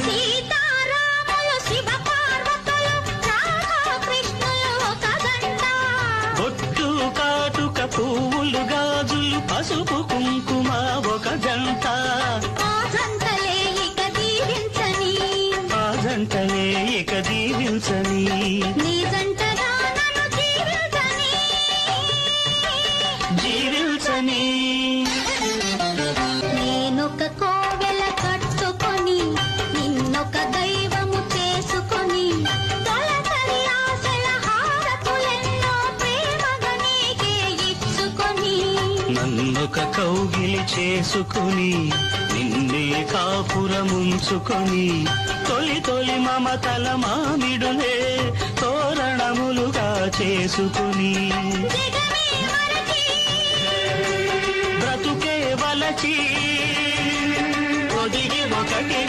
సీతారాములు శివ పార్వతులు రాధాకృష్ణులు ఒక గంట. బొట్టు కాటుక పువ్వులు గాజులు పసుపు కుంకుమ ఒక జంట. ఆ జంటలే ఇక దీవించని, ఆ జంటలే ఇక దీవించని, నీ జంటగా నన్ను జీవించని, జీవించని. నేనొక కోవెల కట్టుకొని నిన్నొక దైవము చేసుకొని తొలకరి ఆశల హారతులెన్నో ప్రేమగా నీకే ఇచ్చుకొని నన్నొక కౌగిలి చేసుకుని నిన్నే కాపురముంచుకొని తొలి తొలి మమతల మామిడులే తోరణములుగా చేసుకుని జగమే మరచి బ్రతుకే వలచి ఒదిగి ఒకటి